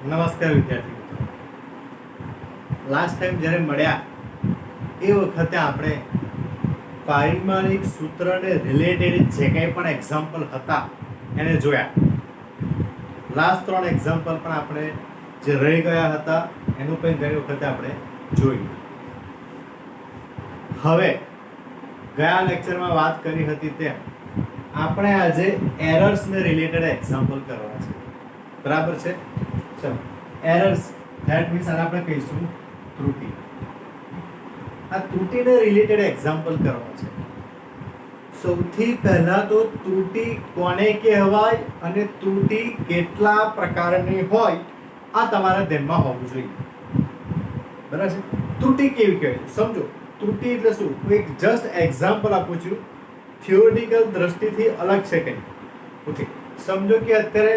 નમસ્કાર વિદ્યાર્થી મિત્રો, લાસ્ટ ટાઈમ જ્યારે મળ્યા એ વખતે આપણે પારિમાણિક સૂત્રને રિલેટેડ જે કંઈ પણ એક્ઝામ્પલ હતા એને જોયા. લાસ્ટ 3 એક્ઝામ્પલ પણ આપણે જે રહી ગયા હતા એનું પણ ગઈ વખતે આપણે જોયું. હવે ગયા લેક્ચરમાં વાત કરી હતી તેમ આપણે આજે એરર્સને રિલેટેડ એક્ઝામ્પલ કરવા છે. બરાબર છે? ચલો, એરર્સ ધેટ મીન્સ આને આપણે કહીશું ત્રુટિ. આ ત્રુટિને રિલેટેડ એક્ઝામ્પલ કરવા છે. સૌથી પહેલા તો ત્રુટિ કોને કહેવાય અને ત્રુટિ કેટલા પ્રકારની હોય આ તમારા ધ્યાનમાં હોવું જોઈએ. બરાબર છે? ત્રુટિ કેવી કહેવાય સમજો. ત્રુટિ એટલે શું? હું એક જસ્ટ એક્ઝામ્પલ આપું છું. થિયોરિટિકલ દ્રષ્ટિથી અલગ છે કંઈ. ઓકે, સમજો કે અત્યારે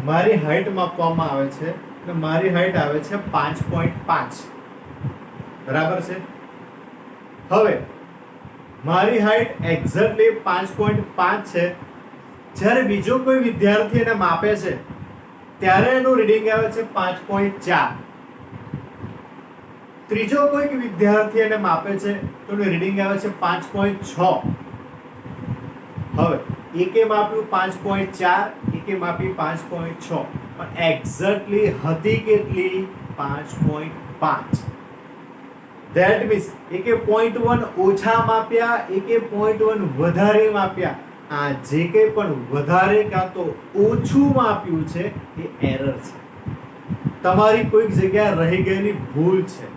મારી હાઈટ માપવામાં આવે છે અને મારી હાઈટ આવે છે 5.5. બરાબર છે? હવે મારી હાઈટ એક્ઝેક્ટલી 5.5 છે. જ્યારે બીજો કોઈ વિદ્યાર્થી એને માપે છે ત્યારે એનું રીડિંગ આવે છે 5.4. ત્રીજો કોઈક વિદ્યાર્થી એને માપે છે તો એનું રીડિંગ આવે છે 5.6. હવે એકે માપ્યું 5.4, એકે માપી 5.6, પણ એક્ઝેક્ટલી હતી કેટલી? 5.5. ધેટ મીન્સ એકે 0.1 ઓછા માપ્યા, એકે 0.1 વધારે માપ્યા. આ જે કંઈ પણ વધારે કાં તો ઓછું માપ્યું છે એ એરર છે. તમારી કોઈક જગ્યાએ રહી ગયેલી ભૂલ છે.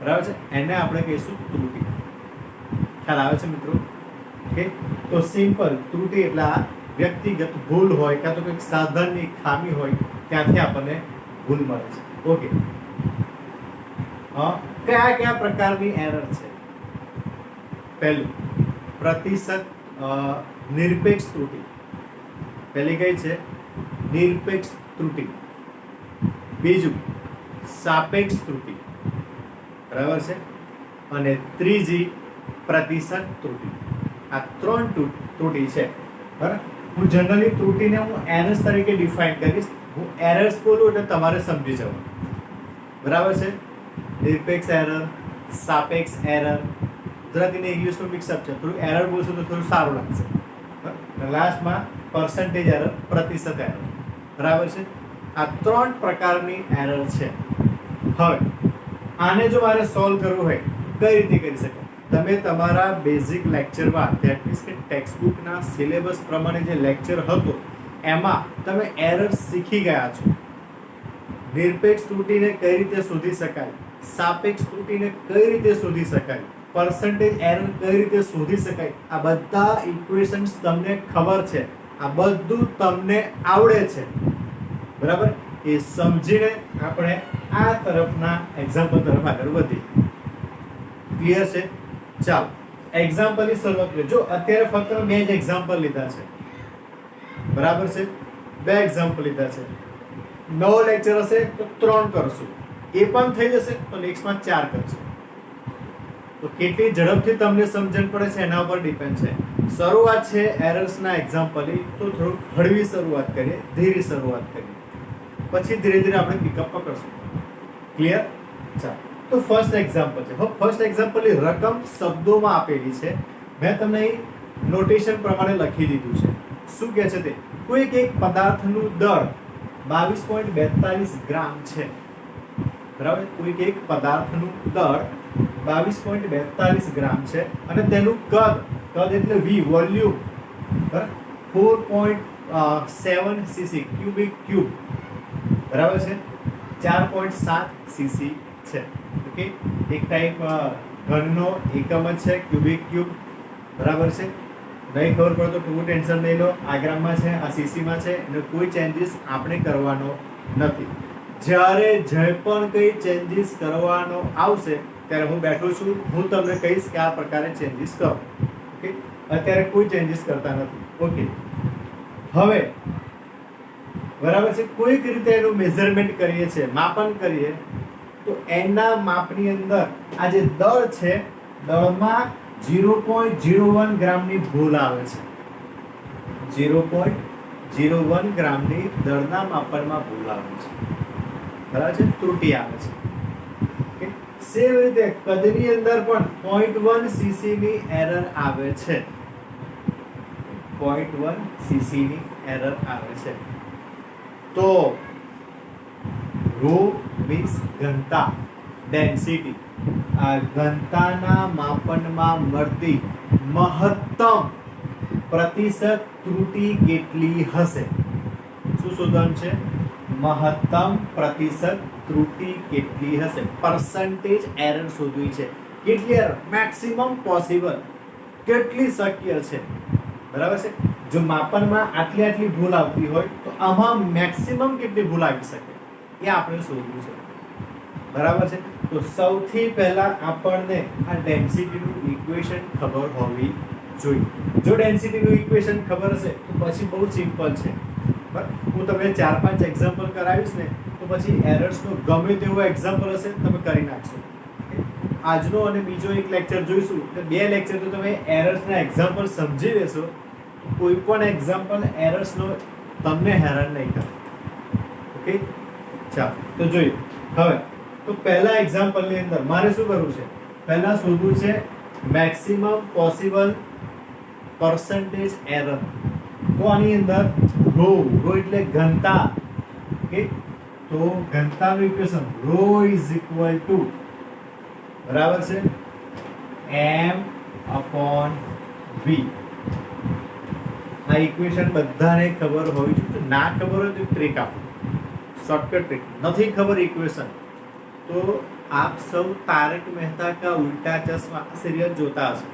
બરાબર છે? એને આપણે કહીશું ત્રુટિ. ખ્યાલ આવે છે મિત્રો? ઓકે, તો સિમ્પલ ત્રુટિ એટલે આ વ્યક્તિગત ભૂલ હોય કાં તો કંઈક સાધનની ખામી હોય ત્યાંથી આપણને ભૂલ મળે છે. ઓકે, કયા કયા પ્રકારની એરર છે? પહેલું પ્રતિશત નિરપેક્ષ ત્રુટિ. પહેલી કઈ છે? નિરપેક્ષ ત્રુટિ. બીજું સાપેક્ષ ત્રુટિ. બરાબર છે? અને ત્રીજી પ્રતિશત ત્રુટિ. આ 3 ત્રુટિ છે. બરાબર? હું જનરલી ત્રુટિને હું એરર્સ તરીકે ડિફાઇન કરીશ. હું એરર્સ બોલું એટલે તમારે સમજી જવું. બરાબર છે? નિરપેક્ષ એરર, સાપેક્ષ એરર, ગુજરાતીને ઇંગ્લિશનું મિક્સઅપ છે. થોડું એરર બોલશું તો થોડું સારું લાગશે. લાસ્ટમાં પર્સન્ટેજ એરર, પ્રતિશત એરર. બરાબર છે? આ 3 પ્રકારની એરર છે. હવે આને જો મારે સોલ્વ કરવું હોય કઈ રીતે કરી શકાય? તમે તમારા બેઝિક લેક્ચરમાં ધેટ મીન્સ કે ટેક્સ્ટબુકના સિલેબસ પ્રમાણે જે લેક્ચર હતો એમાં તમે એરર શીખી ગયા છો. નિરપેક્ષ ત્રુટિને કઈ રીતે શોધી શકાય, સાપેક્ષ ત્રુટિને કઈ રીતે શોધી શકાય, પર્સન્ટેજ એરર કઈ રીતે શોધી શકાય, આ બધા ઇક્વેશન્સ તમને ખબર છે. આ બધું તમને આવડે છે. બરાબર? એ સમજીને આપણે આ તરફના એક્ઝામ્પલ તરફ આગળ વધીએ. ક્લિયર છે? ચાલો, એક્ઝામ્પલની શરૂઆત કરીએ. જો અત્યારે ફક્ત 2 જ એક્ઝામ્પલ લીધા છે. બરાબર છે? 2 એક્ઝામ્પલ લીધા છે. નવો લેક્ચર હશે તો 3 કરશું. એ પણ થઈ જશે તો નેક્સ્ટમાં 4 કરશું. તો કેટલી ઝડપથી તમને સમજણ પડે છે એના ઉપર ડિપેન્ડ છે. શરૂઆત છે એરર્સના એક્ઝામ્પલની, તો થોડું હળવી શરૂઆત કરીએ, ધીરી શરૂઆત કરીએ, પછી ધીરે ધીરે આપણે પિકઅપ કરશું. ક્લિયર? ચાલો, તો ફર્સ્ટ એક્ઝામ્પલ છે. હવે ફર્સ્ટ એક્ઝામ્પલની રકમ શબ્દોમાં આપેલી છે. મેં તમને અહીં નોટેશન પ્રમાણે લખી દીધું છે. શું કહે છે તે? કોઈક એક પદાર્થનું દળ 22.42 ગ્રામ છે. બરાબર? કોઈક એક પદાર્થનું દળ 22.42 ગ્રામ છે અને તેનું કદ એટલે વોલ્યુમ 4.7 cc ક્યુબિક ક્યુબ. બરાબર છે? 4.7 cc છે. ઓકે, એક ટાઈપ ઘનનો એકમ જ છે ક્યુબિક ક્યુબ. બરાબર છે? નહીં ખબર પડે તો થોડું ટેન્શન નહીં લો. આ ગ્રામમાં છે, આ સીસીમાં છે અને કોઈ ચેન્જીસ આપણે કરવાનો નથી. જ્યારે જે પણ કંઈ ચેન્જીસ કરવાનો આવશે ત્યારે હું બેઠો છું, હું તમને કહીશ કે આ પ્રકારે ચેન્જીસ કરો. ઓકે, અત્યારે કોઈ ચેન્જીસ કરતા નથી. ઓકે, હવે બરાબર છે, કોઈક રીતે એનું મેઝરમેન્ટ કરીએ છીએ, માપન કરીએ તો એના માપની અંદર આ જે દળ છે, દળમાં 0.01 ગ્રામની ભૂલ આવે છે. 0.01 0.01 ગ્રામની દળના માપનમાં ભૂલ આવે છે, બરાબર છે, ત્રુટિ આવે છે. ઓકે, સેમ રીતે કદની અંદર પણ 0.1 cc ની એરર આવે છે. 0.1 cc ની એરર આવે છે. તો રો મીન્સ ઘનતા, ડેન્સિટી, આ ઘનતાના માપનમાં મળતી મહત્તમ પ્રતિશત ત્રુટિ કેટલી હશે? શું શોધવાનું છે? મહત્તમ પ્રતિશત ત્રુટિ કેટલી હશે? પર્સન્ટેજ એરર શોધવી છે. કેટલી એરર? મેક્સિમમ પોસિબલ, કેટલી શક્ય છે, બરાબર છે. જો માપનમાં આટલી ભૂલ આવતી હોય તો આમાં મેક્સિમમ કેટલી ભૂલ આવી શકે એ આપણે શોધવું છે, બરાબર છે. તો સૌથી પહેલા આપણને આ ડેન્સિટીનું ઇક્વેશન ખબર હોવી જોઈએ. જો ડેન્સિટીનું ઇક્વેશન ખબર હશે તો પછી બહુ સિમ્પલ છે. બરાબર, હું તમને 4-5 એક્ઝામ્પલ કરાવીશ ને તો પછી એરર્સનો ગમે તેવો એક્ઝામ્પલ હશે તમે કરી નાખશો. આજનો અને બીજો એક લેક્ચર જોઈશું એટલે 2 લેક્ચર તો તમે એરર્સના એક્ઝામ્પલ સમજી લેશો, કોઈ પણ એક્ઝામ્પલ એરર્સનો તમને હેરાન નહીં કરે. ઓકે, ચાલો તો જોઈએ. હવે તો પહેલા એક્ઝામ્પલની અંદર મારે શું કરવું છે? પહેલા શોધવું છે મેક્સિમમ પોસિબલ પર્સન્ટેજ એરર. તો આની અંદર રો એટલે ઘનતા. ઓકે, તો ઘનતાનું equation rho is equal to, બરાબર છે, m/v. આ ઇક્વેશન બધાને ખબર હોવી જોઈએ. ના ખબર હોય તો ટ્રીક આપો, શોર્ટકટ ટ્રીક. નથી ખબર ઇક્વેશન તો આપ સૌ તારક મહેતા કા ઉલ્ટા ચશ્મા સિરિયલ જોતા હશો.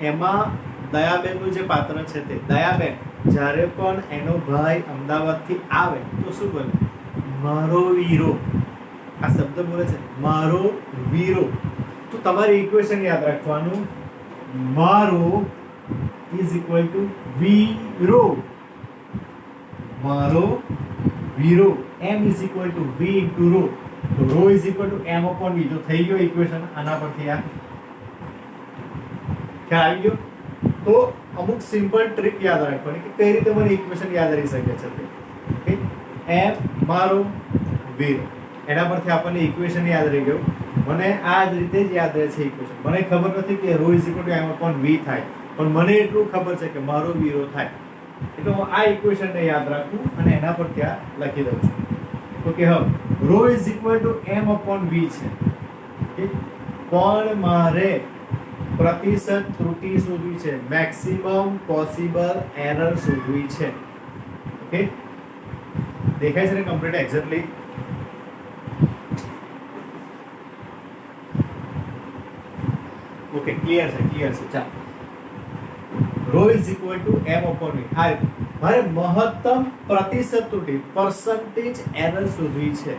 એમાં દયાબેનનું જે પાત્ર છે તે દયાબેન જ્યારે પણ એનો ભાઈ અમદાવાદથી આવે તો શું બોલે? મારો વીરો. આ શબ્દ બોલે છે, મારો વીરો. તો તમારી ઇક્વેશન યાદ રાખવાનું, મારો ઇઝ ઇક્વલ ટુ વીરો. મારો વીરો. m is equal to v into rho. તો rho is equal to m upon v. તો થઈ ગયો ઇક્વેશન. આના પરથી આ ખ્યાલ આવી ગયો. તો અમુક સિમ્પલ ટ્રીક યાદ રાખવાની કે કઈ રીતે મને ઇક્વેશન યાદ રહી શકે છે તે. ઓકે, m મારો વીરો, એના પરથી આપણને ઇક્વેશન યાદ રહી ગયું. મને આ જ રીતે જ યાદ રહે છે ઇક્વેશન. મને ખબર નથી કે rho is equal to m upon v થાય, પણ મને એટલું ખબર છે કે મારો વીરો થાય. એટલે હું આ ઇક્વેશનને યાદ રાખું અને એના પર ત્યાં લખી દઉં છું. ઓકે, હવે rho is equal to m upon v છે. ઓકે, પણ મારે પ્રતિશત ત્રુટિ શોધવી છે, મેક્સિમમ પોસિબલ એરર શોધવી છે. ઓકે, દેખાય છે ને કમ્પ્લીટ એક્ઝેક્ટલી? ઓકે, ક્લિયર છે, ક્લિયર છે. ચાલો, rho is equal to m upon v. આ મારે મહત્તમ પ્રતિશત ત્રુટિ, પર્સન્ટેજ એરર શોધવી છે.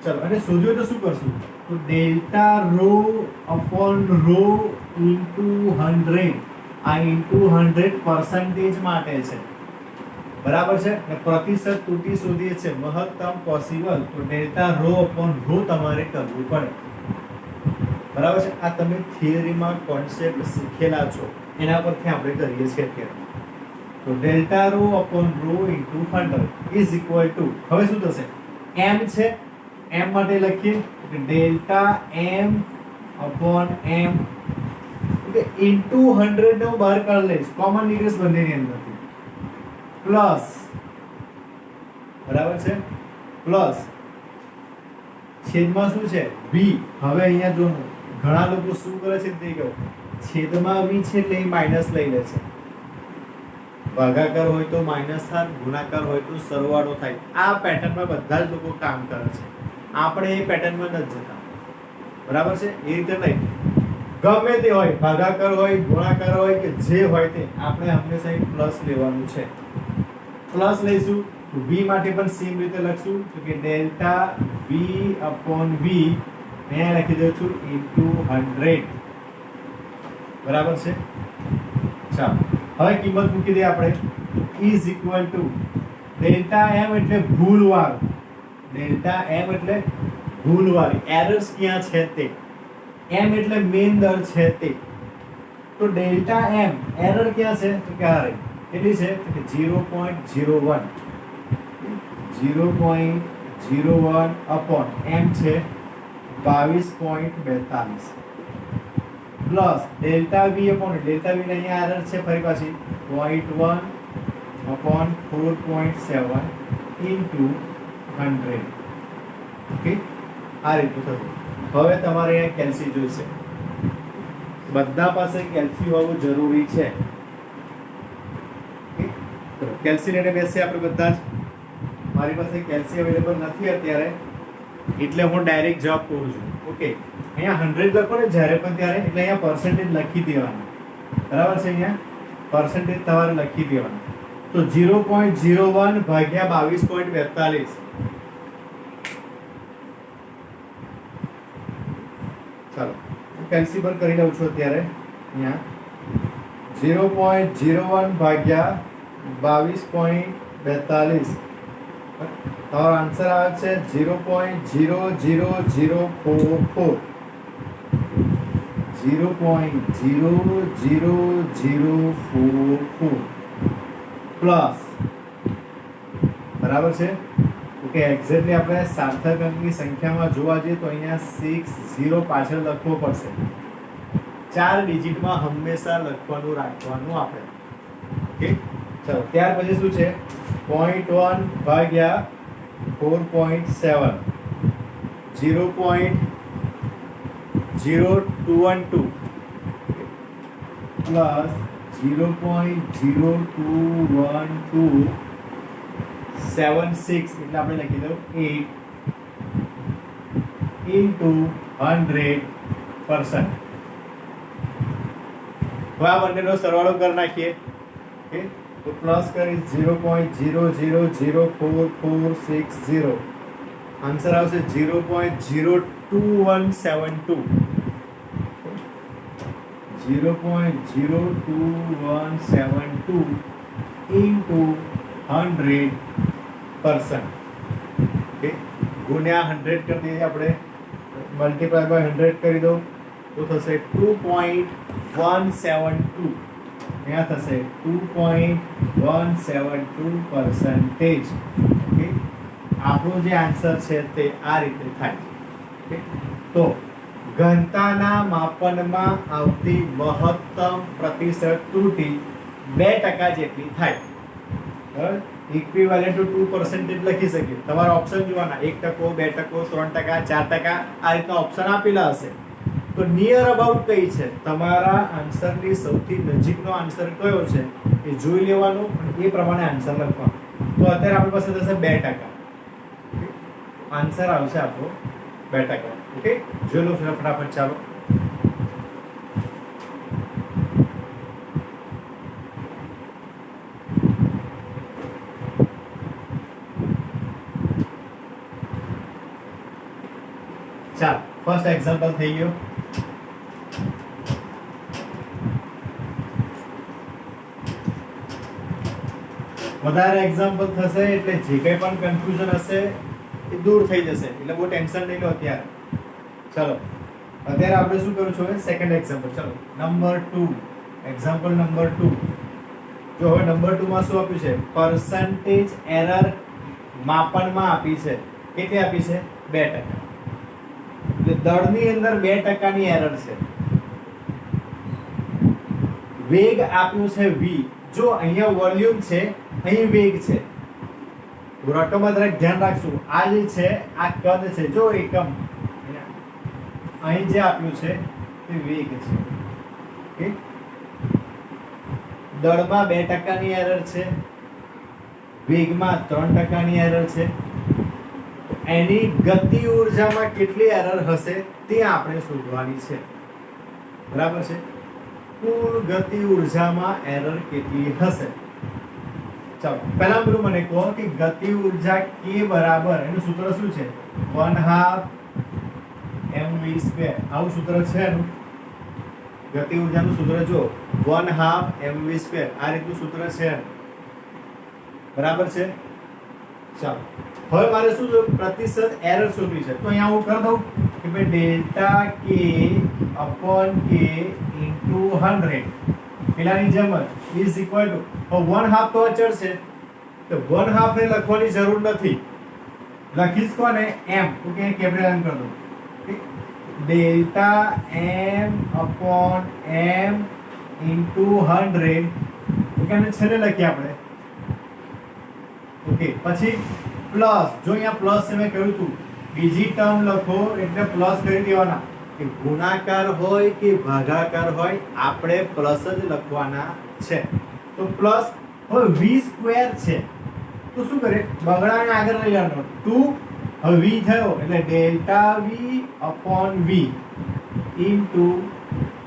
ચલો, અને શોધ્યું તો શું કરશું? તો delta rho upon rho into 100. આ ઇન્ટુ 100 પર્સન્ટેજ માટે છે, બરાબર છે. અને પ્રતિશત ત્રુટિ શોધીએ છે મહત્તમ પોસિબલ, તો ડેલ્ટા રો અપોન રો તમારે કરવું પડે, બરાબર છે. આ તમે થિયરીમાં કોન્સેપ્ટ શીખેલા છો, એના પરથી આપણે કરીએ છીએ અત્યારે. તો delta rho upon rho into 100 is equal to, હવે શું થશે? m છે, m માટે લખીએ કે delta m upon m. Okay, into 100 ને હું બહાર કાઢી લઈશ, કોમન નિરેશ બંનેની અંદરથી, પ્લસ, બરાબર છે, પ્લસ છેદમાં શું છે? v. હવે અહીંયા જો ઘણા લોકો શું કરે છે તે કહો, છેદમાં v છે એટલે માઇનસ લઈ લે છે. ભાગાકાર હોય તો માઇનસ થાય, ગુણાકાર હોય તો સરવાળો થાય. આ પેટર્નમાં બધા જ લોકો કામ કરે છે. આપણે એ પેટર્નમાં નથી જતા, બરાબર છે. એ રીતે નહીં, ગમે તે હોય, ભાગાકાર હોય, ગુણાકાર હોય કે જે હોય તે, આપણે હંમેશા એક પ્લસ લેવાનું છે. પ્લસ લઈશું તો v માટે પણ સેમ રીતે લખશું, તો કે ડેલ્ટા v અપોન v અહીંયા લખી દઉં છું ઇન્ટુ 100, બરાબર છે. ચાલો, હવે કિંમત મૂકી દઈએ આપણે. Is equal to delta m એટલે ભૂલવાળું, ડેલ્ટા m એટલે ભૂલવાળી, એરર્સ ક્યાં છે તે, m એટલે મેઇન દર છે તે. તો ડેલ્ટા m એરર ક્યાં છે? તો કે આ રહી કેટલી છે કે 0.01 0.01 અપોન m છે 22.42 plus delta v upon delta v ને અહીંયા એરર છે ફરી પાછી 0.1 અપોન 4.7 ઇન્ટુ 100. ઓકે, આ રીતનું થશે. હવે તમારે અહીંયા કેલ્સી જોઈશે. બધા પાસે કેલ્સી હોવું જરૂરી છે. કેલ્સી લઈને બેસીએ આપણે બધા જ. મારી પાસે કેલ્સી અવેલેબલ નથી અત્યારે એટલે હું ડાયરેક્ટ જવાબ કરું છું. ઓકે, અહીંયા 100 લખો ને જ્યારે પણ ત્યારે એટલે અહીંયા પર્સન્ટેજ લખી દેવાનું. બરાબર છે, અહીંયા પર્સન્ટેજ તમારે લખી દેવાનું. તો 0.01 ભાગ્યા 22.42 ચાલો કેલ્સી પર કરી લઉં છું અત્યારે. અહીંયા 0.01 ભાગ્યા 22.42 તમારો આન્સર આવે છે 0.00044 0.00044 પ્લસ બરાબર છે. ઓકે, એક્ઝેક્ટલી આપણે સાર્થક અંકની સંખ્યામાં જોવા જઈએ તો અહીંયા 60 પાછળ લખવો પડશે. 4 ડિજિટમાં હંમેશા લખવાનું રાખવાનું આપણે. ઓકે, ચાલો ત્યાર પછી શું છે 0.1 ભાગ્યા 4.7 0.0212 પ્લસ 0.0212 76 એટલે આપણે લખી દઉં 8 ઇન્ટુ 100%. હવે આ બંનેનો સરવાળો કરી નાખીએ. ઓકે, તો પ્લસ કરી 0.00044460 આન્સર આવશે 0.02172 0.02172 ઇન્ટુ 100%. ઓકે, ગુણ્યા 100 કરી દઈએ આપણે, મલ્ટીપ્લાય બાય 100 કરી દો તો થશે 2.172. અહીંયા થશે 2.172%. ઓકે, આપણો જે આન્સર છે તે આ રીતે થાય. ઓકે, તો ઘનતાના માપનમાં આવતી મહત્તમ પ્રતિશત ત્રુટિ 2% જેટલી થાય. બરાબર, ઇક્વિવેલન્ટ ટુ 2% લખી શકીએ. તમારા ઓપ્શન જોવાના 1%, 2%, 3%, 4%, આ રીતના ઓપ્શન આપેલા હશે. તો નિયર અબાઉટ કઈ છે, તમારા આન્સરની સૌથી નજીકનો આન્સર કયો છે એ જોઈ લેવાનું અને એ પ્રમાણે આન્સર લખવાનો. તો અત્યારે આપણી પાસે થશે 2%. આન્સર આવશે આપણો 2%. ઓકે, જોઈ લો ફટાફટ. ચાલો ફર્સ્ટ એક્ઝામ્પલ થઈ ગયો. વધારે એક્ઝામ્પલ થશે એટલે જે કંઈ પણ કન્ફ્યુઝન હશે એ દૂર થઈ જશે. એટલે બહુ ટેન્શન નહીં લો અત્યારે. ચલો અત્યારે આપણે શું કરું છું, સેકન્ડ એક્ઝામ્પલ. ચલો નંબર 2, એક્ઝામ્પલ નંબર 2. જો હવે નંબર 2 માં શું આપ્યું છે, પર્સન્ટેજ એરર માપનમાં આપી છે. કેટલી આપી છે, 2%. એટલે દળની અંદર 2% ની એરર છે. વેગ આપ્યું છે v. જો અહીંયા વોલ્યુમ છે, અહીં વેગ છે. રકમમાં જરાક ધ્યાન રાખશું. આ જે છે આ કદ છે, જો એકમ અહીં જે આપ્યું છે તે વેગ છે. ઓકે, દળમાં 2% ની એરર છે, વેગમાં 3% ની એરર છે. એની ગતિ ઉર્જામાં કેટલી એરર હશે તે આપણે શોધવાની છે. બરાબર છે, કુલ ગતિ ઉર્જામાં એરર કેટલી હશે. ચાલો પહેલા બધું મને કહો કે ગતિ ઉર્જા k બરાબર, એનું સૂત્ર શું છે, 1/2 mv². આવું સૂત્ર છે એનું. ગતિ ઉર્જાનું સૂત્ર જો 1/2 mv². આ રીતનું સૂત્ર છે. બરાબર છે. ચાલો હવે મારે શું જોઈએ, પ્રતિશત એરર શોધવી છે. તો અહીંયા હું કરી દઉં કે ભાઈ delta k upon k into 100. Okay, પેલાની જેમ જ ઇઝ ઇક્વલ ટુ 1/2 તો અચળ છે તો 1/2 ને લખવાની જરૂર નથી લખીશ કોને m તો કે કેપિટલ m કર દો delta m upon m into 100 okay અને છેલ્લે લખીએ આપણે ઓકે પછી પ્લસ જો અહીંયા પ્લસ છે મેં કહ્યું હતું બીજી ટર્મ લખો એટલે પ્લસ કરી દેવાના કે ગુણાકાર હોય કે ભાગાકાર હોય આપણે પ્લસ જ લખવાના છે તો પ્લસ હવે v સ્ક્વેર છે તો શું કરે બગડાને આગળ લઈ જવાનો 2 હવે v થયો એટલે delta v upon v into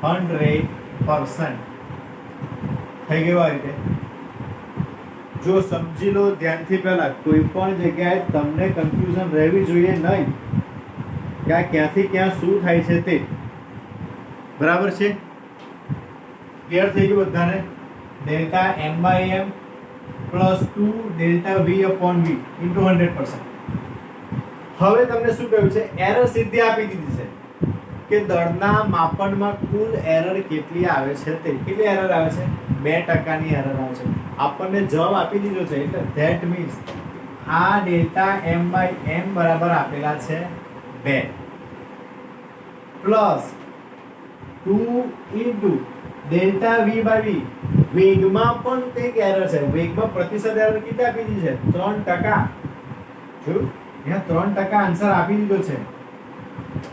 100% થઈ ગયું આ રીતે જો સમજી લો ધ્યાનથી પહેલા કોઈ પણ જગ્યાએ તમને કન્ફ્યુઝન રહેવી જોઈએ નહીં કે આ ક્યાંથી ક્યાં શું થાય છે તે બરાબર છે ક્લિયર થઈ ગયું બધાને delta m by m plus 2 delta v upon v into 100%. હવે તમને શું કહ્યું છે એરર સીધી આપી દીધી છે કે દળના માપનમાં કુલ એરર કેટલી આવે છે તે કેટલી એરર આવે છે 2% ની એરર આવે છે આપણને જવાબ આપી દીધો છે એટલે ધેટ મીન્સ આ ડેલ્ટા m બાય m બરાબર આપેલા છે 2 plus 2 into delta v by v વેગમાં પણ કંઈક એરર છે વેગમાં પ્રતિશત એરર કેટલી આપી દીધી છે 3% જો અહીંયા 3% આન્સર આપી દીધો છે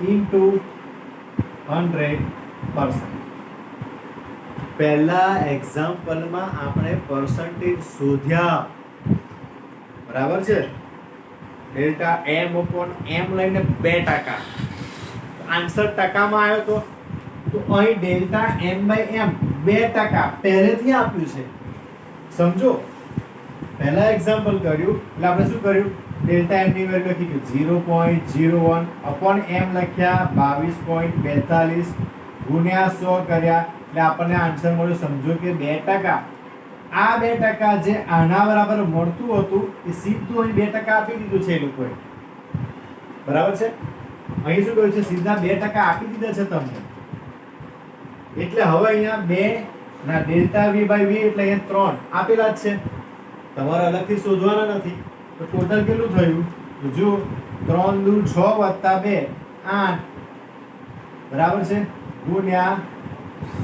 ઇન્ટુ 100%. પહેલા એક્ઝામ્પલમાં આપણે પર્સન્ટેજ શોધ્યા બરાબર છે ડેલ્ટા m upon m લઈને 2% આન્સર ટકામાં આવ્યો તો અહીં ડેલ્ટા m બાય m 2% પહેલેથી આપ્યું છે સમજો પહેલા એક્ઝામ્પલ કર્યું એટલે આપણે શું કર્યું ડેલ્ટા m ની વેલ્યુ લખી દીધું 0.01 upon m લખ્યા 22.42 ગુણ્યા 100 કર્યા એટલે આપણને આન્સર મળ્યો સમજો કે 2% આ 2% જે આના બરાબર મળતું હતું એ સીધું અહીં 2% આપી દીધું છે એ લોકોએ બરાબર છે અહીં શું કહ્યું છે સીધા 2% આપી દીધા છે તમને એટલે હવે અહીંયા 2 ના ડેલ્ટા v બાય v એટલે અહીંયા 3 આપેલા જ છે તમારે અલગથી શોધવાના નથી તો ટોટલ કેટલું થયું તો જો 3 દુ 6 વત્તા 2 8 બરાબર છે ગુણ્યા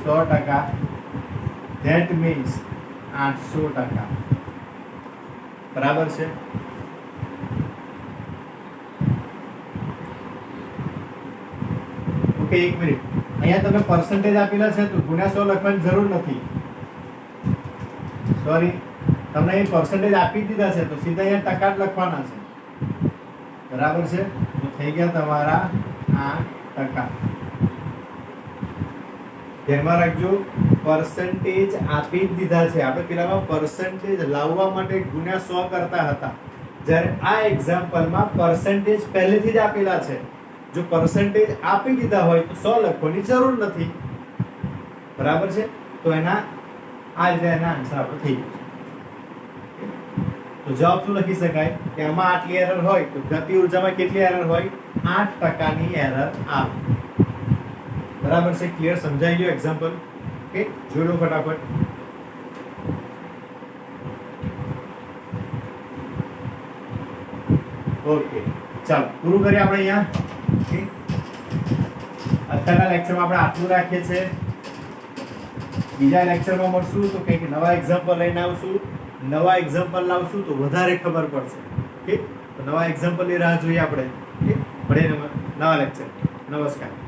100% ધેટ મીન્સ 800% બરાબર છે ઓકે એક મિનિટ અહીંયા તમે પર્સન્ટેજ આપેલા છે તો ગુણ્યા 100 લખવાની જરૂર નથી સોરી તમને અહીં પર્સન્ટેજ આપી દીધા છે તો સીધા અહીંયા ટકા જ લખવાના છે બરાબર છે તો થઈ ગયા તમારા 8%. ધ્યાનમાં રાખજો પર્સન્ટેજ આપી જ દીધા છે આપણે પેલામાં પર્સન્ટેજ લાવવા માટે ગુણ્યા 100 કરતા હતા જ્યારે આ એક્ઝામ્પલમાં પર્સન્ટેજ પહેલેથી જ આપેલા છે જો પર્સન્ટેજ આપી દીધા હોય તો 100 લખવાની જરૂર નથી બરાબર છે તો એના આ રીતે એના આન્સર આપણો થઈ ગયો તો જવાબ શું લખી શકાય કે આમાં આટલી એરર હોય તો ગતિ ઊર્જામાં કેટલી એરર હોય 8% ની એરર આવે બરાબર છે ક્લિયર સમજાઈ ગયો એક્ઝામ્પલ ઓકે જોઈ લો ફટાફટ ઓકે ચાલો પૂરું કરીએ આપણે અહીંયા ઓકે અત્યારના લેક્ચરમાં આપણે આટલું રાખીએ છીએ બીજા લેક્ચરમાં મળશું તો કંઈક નવા એક્ઝામ્પલ લઈને આવશું નવા એક્ઝામ્પલ લાવશું તો વધારે ખબર પડશે ઓકે તો નવા એક્ઝામ્પલની રાહ જોઈએ આપણે ઓકે મળીએ નવા લેક્ચર નમસ્કાર